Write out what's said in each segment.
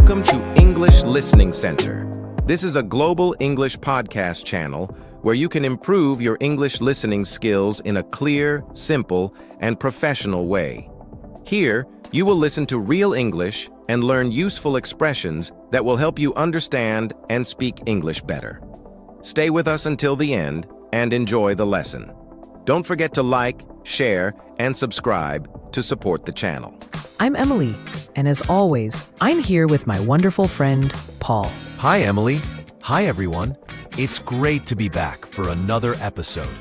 Welcome to English Listening Center. This is a global English podcast channel where you can improve your English listening skills in a clear, simple, and professional way. Here, you will listen to real English and learn useful expressions that will help you understand and speak English better. Stay with us until the end and enjoy the lesson. Don't forget to like, share, and subscribe to support the channel. I'm Emily, and as always, I'm here with my wonderful friend, Paul. Hi, Emily. Hi, everyone. It's great to be back for another episode.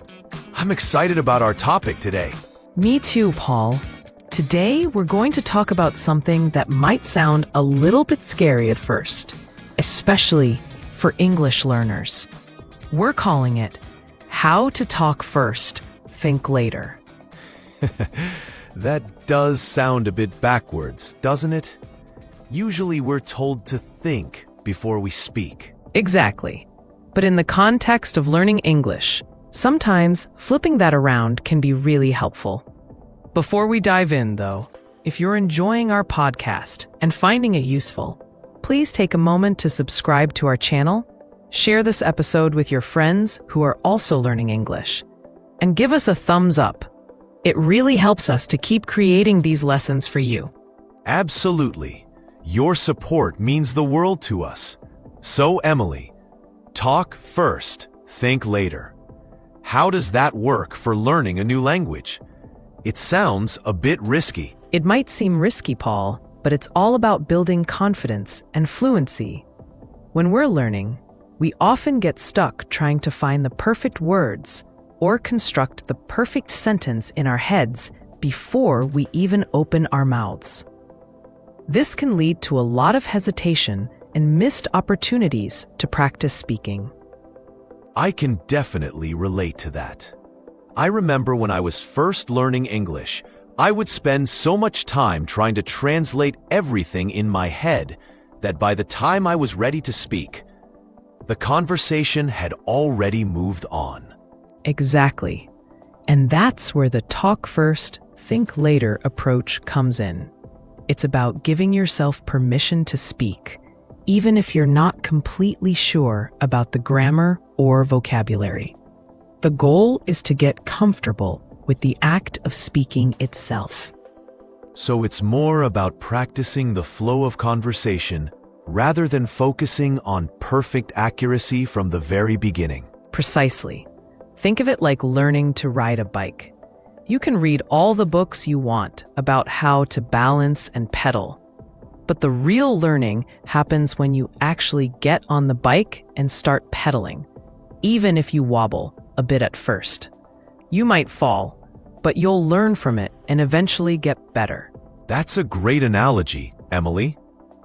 I'm excited about our topic today. Me too, Paul. Today, we're going to talk about something that might sound a little bit scary at first, especially for English learners. We're calling it How to Talk First, Think Later. That does sound a bit backwards, doesn't it? Usually we're told to think before we speak. Exactly. But in the context of learning English, sometimes flipping that around can be really helpful. Before we dive in, though, if you're enjoying our podcast and finding it useful, please take a moment to subscribe to our channel, share this episode with your friends who are also learning English, and give us a thumbs up. It really helps us to keep creating these lessons for you. Absolutely. Your support means the world to us. So, Emily, talk first, think later. How does that work for learning a new language? It sounds a bit risky. It might seem risky, Paul, but it's all about building confidence and fluency. When we're learning, we often get stuck trying to find the perfect words or construct the perfect sentence in our heads before we even open our mouths. This can lead to a lot of hesitation and missed opportunities to practice speaking. I can definitely relate to that. I remember when I was first learning English, I would spend so much time trying to translate everything in my head that by the time I was ready to speak, the conversation had already moved on. Exactly. And that's where the talk first, think later approach comes in. It's about giving yourself permission to speak, even if you're not completely sure about the grammar or vocabulary. The goal is to get comfortable with the act of speaking itself. So it's more about practicing the flow of conversation rather than focusing on perfect accuracy from the very beginning. Precisely. Think of it like learning to ride a bike. You can read all the books you want about how to balance and pedal, but the real learning happens when you actually get on the bike and start pedaling, even if you wobble a bit at first. You might fall, but you'll learn from it and eventually get better. That's a great analogy, Emily.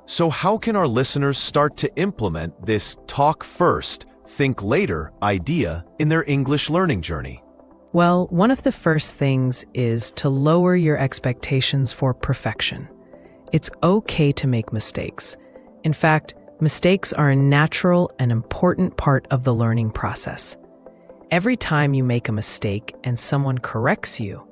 So how can our listeners start to implement this talk first, think later idea in their English learning journey? Well, one of the first things is to lower your expectations for perfection. It's okay to make mistakes. In fact, mistakes are a natural and important part of the learning process. Every time you make a mistake and someone corrects you,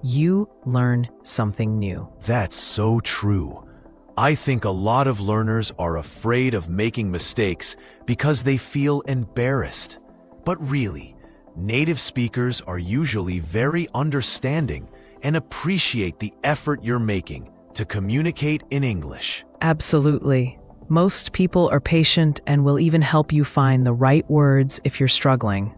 you learn something new. That's so true. I think a lot of learners are afraid of making mistakes because they feel embarrassed. But really, native speakers are usually very understanding and appreciate the effort you're making to communicate in English. Absolutely. Most people are patient and will even help you find the right words if you're struggling.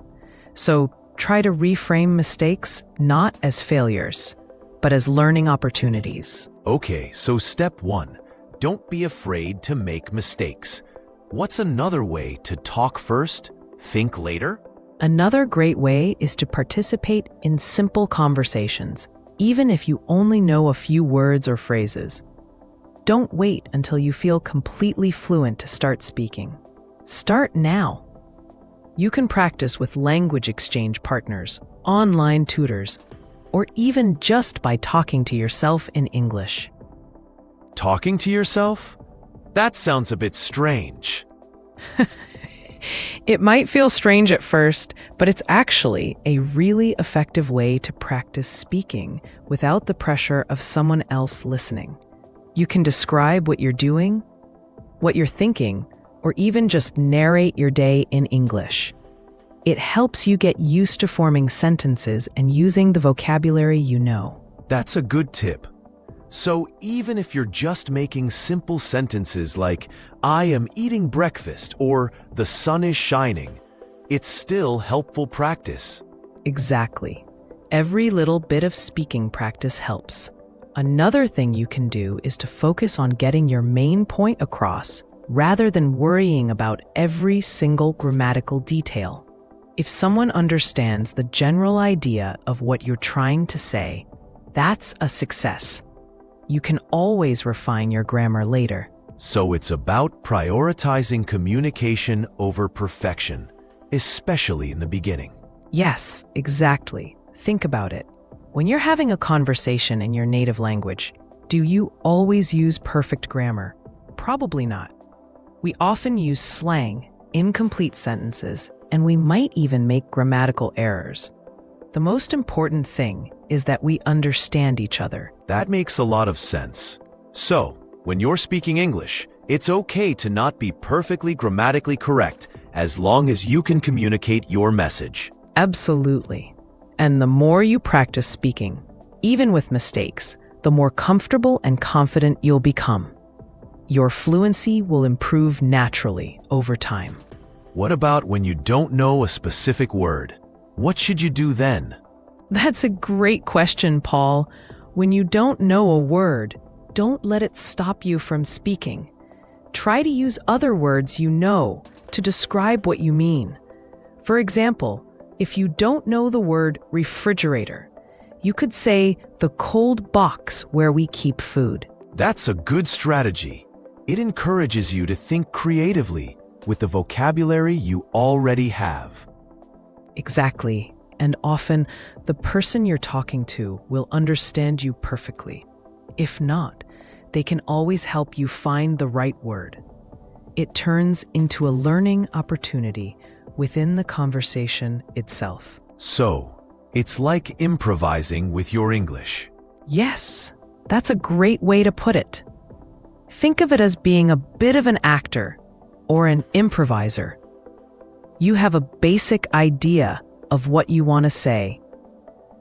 So try to reframe mistakes not as failures, but as learning opportunities. Okay, so step 1. Don't be afraid to make mistakes. What's another way to talk first, think later? Another great way is to participate in simple conversations, even if you only know a few words or phrases. Don't wait until you feel completely fluent to start speaking. Start now. You can practice with language exchange partners, online tutors, or even just by talking to yourself in English. Talking to yourself? That sounds a bit strange. It might feel strange at first, but it's actually a really effective way to practice speaking without the pressure of someone else listening. You can describe what you're doing, what you're thinking, or even just narrate your day in English. It helps you get used to forming sentences and using the vocabulary you know. That's a good tip. So even if you're just making simple sentences like, I am eating breakfast, or the sun is shining, it's still helpful practice. Exactly. Every little bit of speaking practice helps. Another thing you can do is to focus on getting your main point across rather than worrying about every single grammatical detail. If someone understands the general idea of what you're trying to say, that's a success. You can always refine your grammar later. So it's about prioritizing communication over perfection, especially in the beginning. Yes, exactly. Think about it. When you're having a conversation in your native language, do you always use perfect grammar? Probably not. We often use slang, incomplete sentences, and we might even make grammatical errors. The most important thing is that we understand each other. That makes a lot of sense. So, when you're speaking English, it's okay to not be perfectly grammatically correct as long as you can communicate your message. Absolutely. And the more you practice speaking, even with mistakes, the more comfortable and confident you'll become. Your fluency will improve naturally over time. What about when you don't know a specific word? What should you do then? That's a great question, Paul. When you don't know a word, don't let it stop you from speaking. Try to use other words you know to describe what you mean. For example, if you don't know the word refrigerator, you could say the cold box where we keep food. That's a good strategy. It encourages you to think creatively with the vocabulary you already have. Exactly. And often, the person you're talking to will understand you perfectly. If not, they can always help you find the right word. It turns into a learning opportunity within the conversation itself. So, it's like improvising with your English. Yes, that's a great way to put it. Think of it as being a bit of an actor or an improviser. You have a basic idea of what you want to say,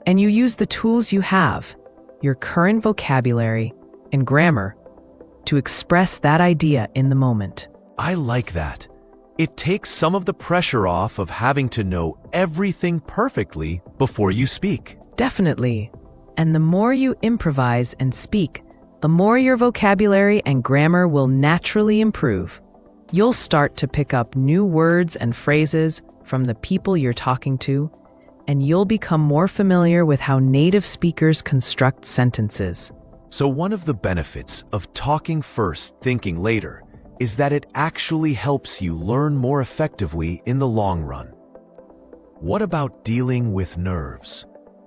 and you use the tools you have, your current vocabulary and grammar, to express that idea in the moment. I like that. It takes some of the pressure off of having to know everything perfectly before you speak. Definitely. And the more you improvise and speak, the more your vocabulary and grammar will naturally improve. You'll start to pick up new words and phrases from the people you're talking to, and you'll become more familiar with how native speakers construct sentences. So one of the benefits of talking first, thinking later, is that it actually helps you learn more effectively in the long run. What about dealing with nerves?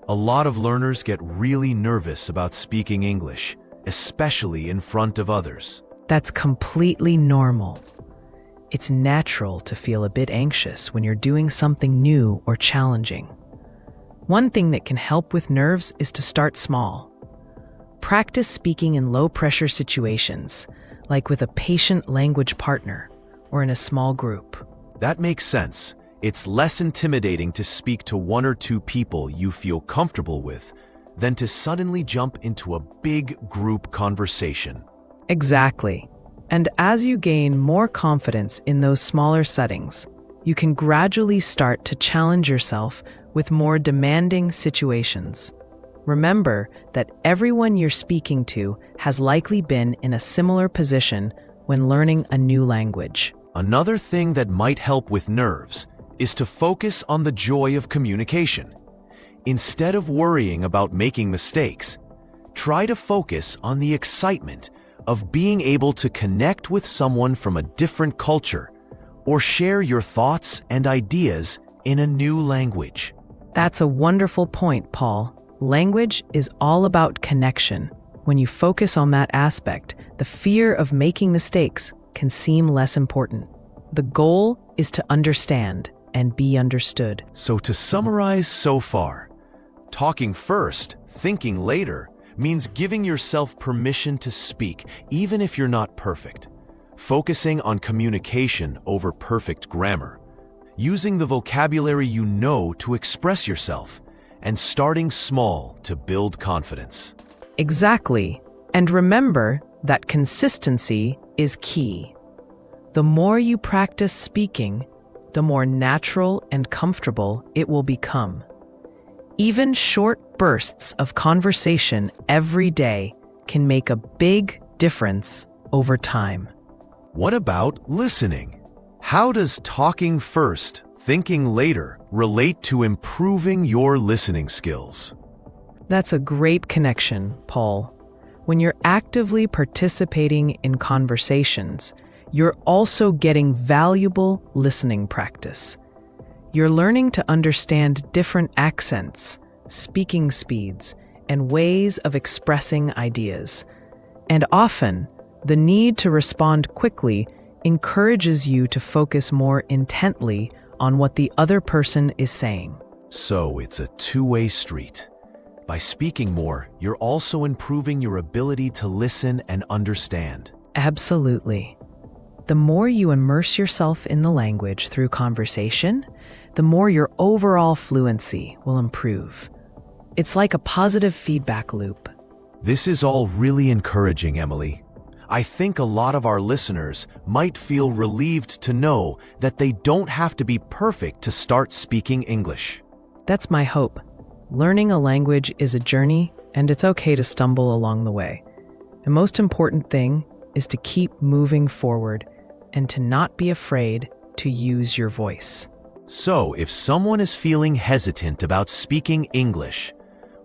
A lot of learners get really nervous about speaking English, especially in front of others. That's completely normal. It's natural to feel a bit anxious when you're doing something new or challenging. One thing that can help with nerves is to start small. Practice speaking in low-pressure situations, like with a patient language partner or in a small group. That makes sense. It's less intimidating to speak to one or two people you feel comfortable with than to suddenly jump into a big group conversation. Exactly. And as you gain more confidence in those smaller settings, you can gradually start to challenge yourself with more demanding situations. Remember that everyone you're speaking to has likely been in a similar position when learning a new language. Another thing that might help with nerves is to focus on the joy of communication. Instead of worrying about making mistakes, try to focus on the excitement of being able to connect with someone from a different culture or share your thoughts and ideas in a new language. That's a wonderful point, Paul. Language is all about connection. When you focus on that aspect, the fear of making mistakes can seem less important. The goal is to understand and be understood. So to summarize so far, talking first, thinking later, means giving yourself permission to speak, even if you're not perfect. focusing on communication over perfect grammar, using the vocabulary you know to express yourself, and starting small to build confidence. Exactly. And remember that consistency is key. The more you practice speaking, the more natural and comfortable it will become. Even short bursts of conversation every day can make a big difference over time. What about listening? How does talking first, thinking later relate to improving your listening skills? That's a great connection, Paul. When you're actively participating in conversations, you're also getting valuable listening practice. You're learning to understand different accents, speaking speeds, and ways of expressing ideas. And often, the need to respond quickly encourages you to focus more intently on what the other person is saying. So it's a two-way street. By speaking more, you're also improving your ability to listen and understand. Absolutely. The more you immerse yourself in the language through conversation, the more your overall fluency will improve. It's like a positive feedback loop. This is all really encouraging, Emily. I think a lot of our listeners might feel relieved to know that they don't have to be perfect to start speaking English. That's my hope. Learning a language is a journey, and it's okay to stumble along the way. The most important thing is to keep moving forward and to not be afraid to use your voice. So, if someone is feeling hesitant about speaking English,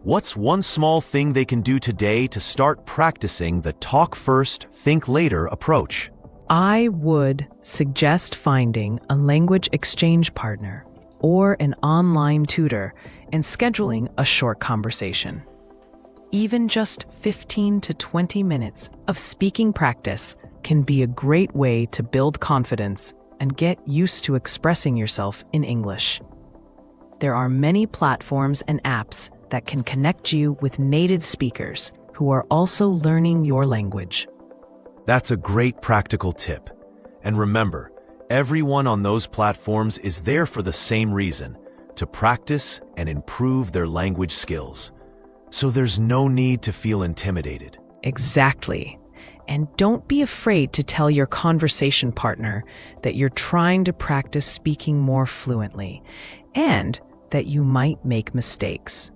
what's one small thing they can do today to start practicing the talk first, think later approach? I would suggest finding a language exchange partner or an online tutor and scheduling a short conversation. Even just 15 to 20 minutes of speaking practice can be a great way to build confidence and get used to expressing yourself in English. There are many platforms and apps that can connect you with native speakers who are also learning your language. That's a great practical tip. And remember, everyone on those platforms is there for the same reason, to practice and improve their language skills. So there's no need to feel intimidated. Exactly. And don't be afraid to tell your conversation partner that you're trying to practice speaking more fluently and that you might make mistakes.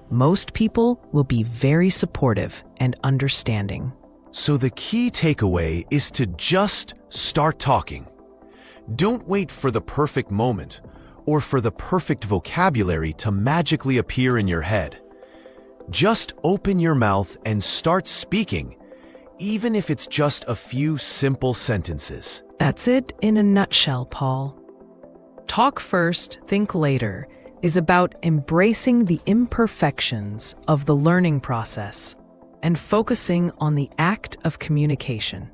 Most people will be very supportive and understanding. So the key takeaway is to just start talking. Don't wait for the perfect moment or for the perfect vocabulary to magically appear in your head. Just open your mouth and start speaking, even if it's just a few simple sentences. That's it in a nutshell, Paul. Talk first, think later is about embracing the imperfections of the learning process and focusing on the act of communication.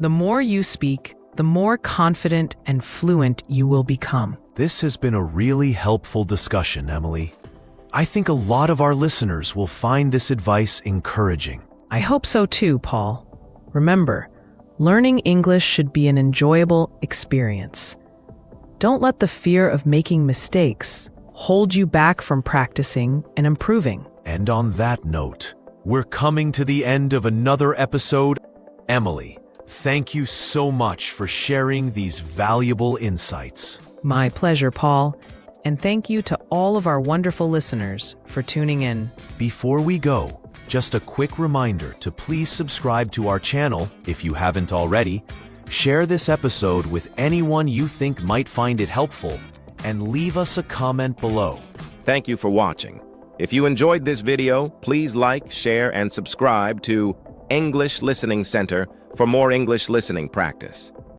The more you speak, the more confident and fluent you will become. This has been a really helpful discussion, Emily. I think a lot of our listeners will find this advice encouraging. I hope so too, Paul. Remember, learning English should be an enjoyable experience. Don't let the fear of making mistakes hold you back from practicing and improving. And on that note, we're coming to the end of another episode. Emily, thank you so much for sharing these valuable insights. My pleasure, Paul. And thank you to all of our wonderful listeners for tuning in. Before we go, just a quick reminder to please subscribe to our channel if you haven't already, share this episode with anyone you think might find it helpful, and leave us a comment below. Thank you for watching. If you enjoyed this video, please like, share, and subscribe to English Listening Center for more English listening practice.